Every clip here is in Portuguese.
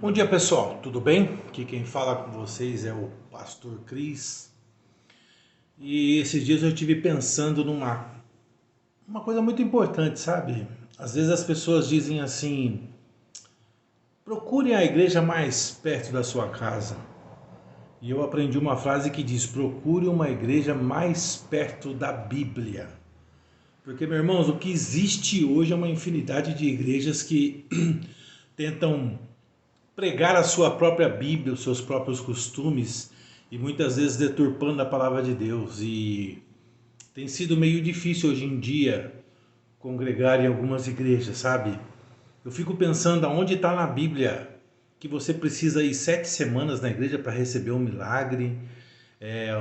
Bom dia, pessoal, tudo bem? Aqui quem fala com vocês é o Pastor Cris. E esses dias eu estive pensando numa coisa muito importante, sabe? Às vezes as pessoas dizem assim: procure a igreja mais perto da sua casa. E eu aprendi uma frase que diz: procure uma igreja mais perto da Bíblia. Porque, meus irmãos, o que existe hoje é uma infinidade de igrejas que tentam pregar a sua própria Bíblia, os seus próprios costumes e muitas vezes deturpando a palavra de Deus. E tem sido meio difícil hoje em dia congregar em algumas igrejas, sabe? Eu fico pensando aonde está na Bíblia que você precisa ir 7 semanas na igreja para receber um milagre,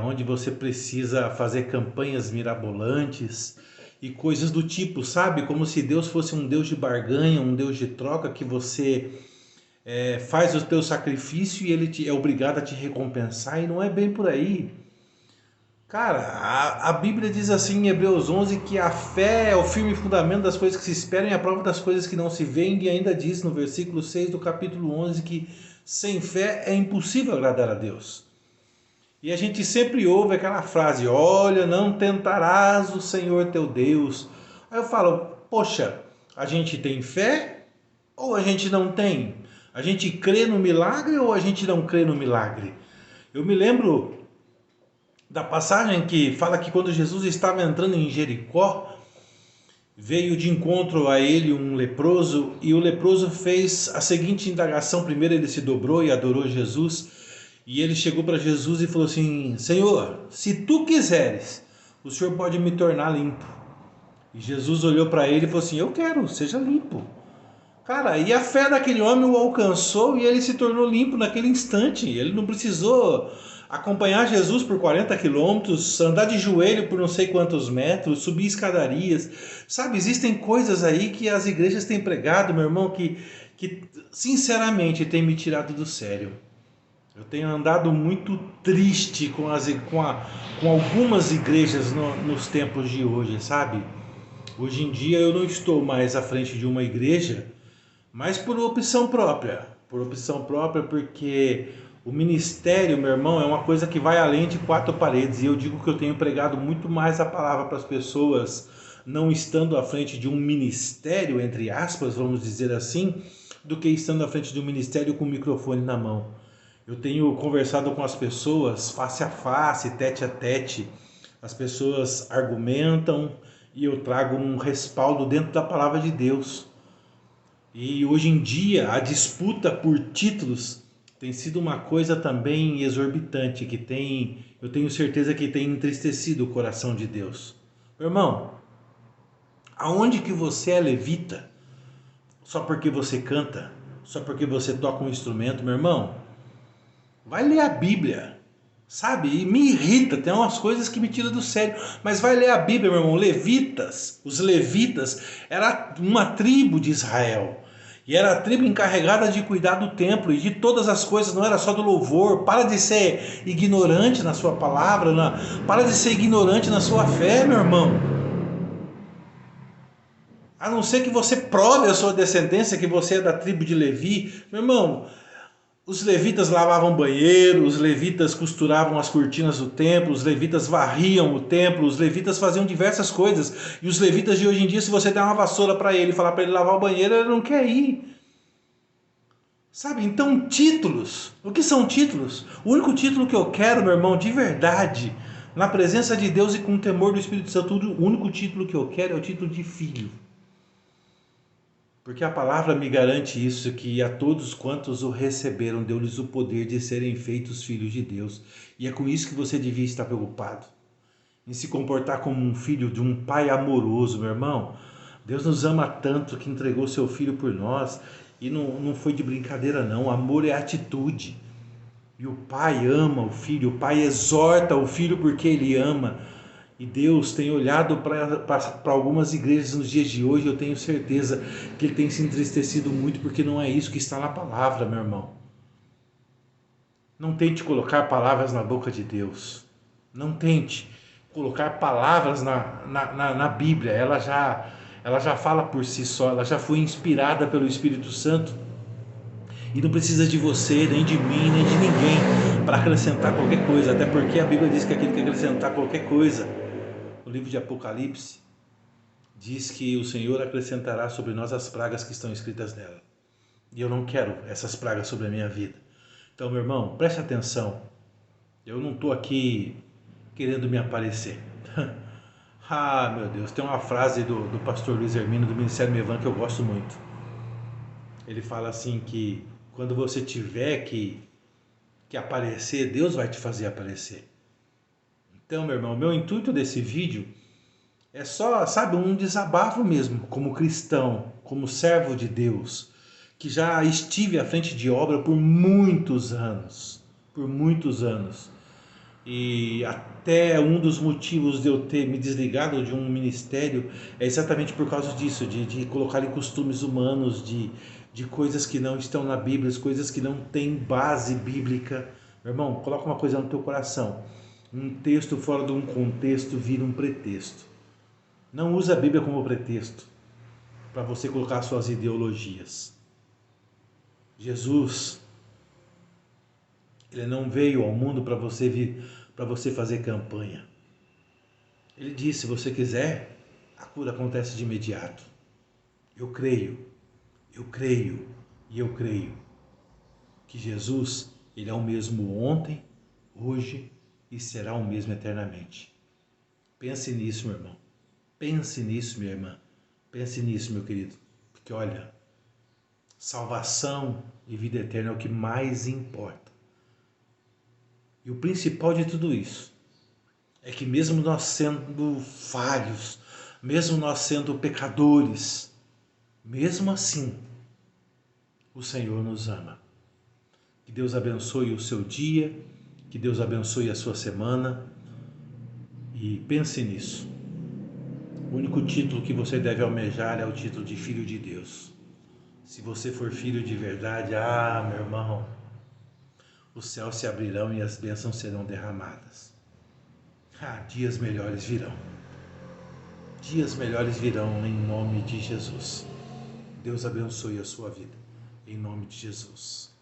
onde você precisa fazer campanhas mirabolantes e coisas do tipo, sabe? Como se Deus fosse um Deus de barganha, um Deus de troca que você faz o teu sacrifício e ele é obrigado a te recompensar, e não é bem por aí. Cara, a Bíblia diz assim em Hebreus 11 que a fé é o firme fundamento das coisas que se esperam e a prova das coisas que não se veem, e ainda diz no versículo 6 do capítulo 11 que sem fé é impossível agradar a Deus. E a gente sempre ouve aquela frase: olha, não tentarás o Senhor teu Deus. Aí eu falo: poxa, a gente tem fé ou a gente não tem? A gente crê no milagre ou a gente não crê no milagre? Eu me lembro da passagem que fala que quando Jesus estava entrando em Jericó, veio de encontro a ele um leproso, e o leproso fez a seguinte indagação. Primeiro ele se dobrou e adorou Jesus, e ele chegou para Jesus e falou assim: Senhor, se tu quiseres, o Senhor pode me tornar limpo. E Jesus olhou para ele e falou assim: eu quero, seja limpo. Cara, e a fé daquele homem o alcançou e ele se tornou limpo naquele instante. Ele não precisou acompanhar Jesus por 40 quilômetros, andar de joelho por não sei quantos metros, subir escadarias. Sabe, existem coisas aí que as igrejas têm pregado, meu irmão, que sinceramente tem me tirado do sério. Eu tenho andado muito triste com algumas igrejas nos tempos de hoje, sabe? Hoje em dia eu não estou mais à frente de uma igreja, mas por opção própria. Por opção própria, porque o ministério, meu irmão, é uma coisa que vai além de quatro paredes. E eu digo que eu tenho pregado muito mais a palavra para as pessoas, não estando à frente de um ministério, entre aspas, vamos dizer assim, do que estando à frente de um ministério com o microfone na mão. Eu tenho conversado com as pessoas face a face, tete a tete. As pessoas argumentam e eu trago um respaldo dentro da palavra de Deus. E hoje em dia a disputa por títulos tem sido uma coisa também exorbitante, eu tenho certeza que tem entristecido o coração de Deus. Meu irmão, aonde que você é levita? Só porque você canta? Só porque você toca um instrumento, meu irmão? Vai ler a Bíblia, sabe? E me irrita, tem umas coisas que me tiram do sério. Mas vai ler a Bíblia, meu irmão. Os levitas, era uma tribo de Israel. E era a tribo encarregada de cuidar do templo e de todas as coisas, não era só do louvor. Para de ser ignorante na sua palavra, para de ser ignorante na sua fé, meu irmão. A não ser que você prove a sua descendência, que você é da tribo de Levi, meu irmão. Os levitas lavavam banheiro, os levitas costuravam as cortinas do templo, os levitas varriam o templo, os levitas faziam diversas coisas. E os levitas de hoje em dia, se você der uma vassoura para ele e falar para ele lavar o banheiro, ele não quer ir. Sabe, então títulos. O que são títulos? O único título que eu quero, meu irmão, de verdade, na presença de Deus e com o temor do Espírito Santo, o único título que eu quero é o título de filho. Porque a palavra me garante isso, que a todos quantos o receberam, deu-lhes o poder de serem feitos filhos de Deus. E é com isso que você devia estar preocupado. Em se comportar como um filho de um pai amoroso, meu irmão. Deus nos ama tanto que entregou seu filho por nós. E não foi de brincadeira não, o amor é atitude. E o pai ama o filho, o pai exorta o filho porque ele ama. E Deus tem olhado para algumas igrejas nos dias de hoje, eu tenho certeza que Ele tem se entristecido muito, porque não é isso que está na palavra, meu irmão. Não tente colocar palavras na boca de Deus. Não tente colocar palavras na Bíblia. Ela já fala por si só, ela já foi inspirada pelo Espírito Santo. E não precisa de você, nem de mim, nem de ninguém para acrescentar qualquer coisa. Até porque a Bíblia diz que aquele que acrescentar qualquer coisa, no livro de Apocalipse, diz que o Senhor acrescentará sobre nós as pragas que estão escritas nela. E eu não quero essas pragas sobre a minha vida. Então, meu irmão, preste atenção. Eu não estou aqui querendo me aparecer. Ah, meu Deus, tem uma frase do pastor Luiz Hermino do Ministério Mevan que eu gosto muito. Ele fala assim que quando você tiver que aparecer, Deus vai te fazer aparecer. Então, meu irmão, meu intuito desse vídeo é só, sabe, um desabafo mesmo, como cristão, como servo de Deus, que já estive à frente de obra por muitos anos, E até um dos motivos de eu ter me desligado de um ministério é exatamente por causa disso, de colocar em costumes humanos, de coisas que não estão na Bíblia, coisas que não têm base bíblica. Meu irmão, coloca uma coisa no teu coração. Um texto fora de um contexto vira um pretexto. Não use a Bíblia como pretexto para você colocar suas ideologias. Jesus, ele não veio ao mundo para você fazer campanha. Ele disse: se você quiser, a cura acontece de imediato. Eu creio e eu creio que Jesus, ele é o mesmo ontem, hoje e será o mesmo eternamente. Pense nisso, meu irmão. Pense nisso, minha irmã. Pense nisso, meu querido. Porque olha, salvação e vida eterna é o que mais importa. E o principal de tudo isso é que mesmo nós sendo falhos, mesmo nós sendo pecadores, mesmo assim, o Senhor nos ama. Que Deus abençoe o seu dia, que Deus abençoe a sua semana e pense nisso. O único título que você deve almejar é o título de filho de Deus. Se você for filho de verdade, meu irmão, os céus se abrirão e as bênçãos serão derramadas. Dias melhores virão. Dias melhores virão em nome de Jesus. Deus abençoe a sua vida, em nome de Jesus.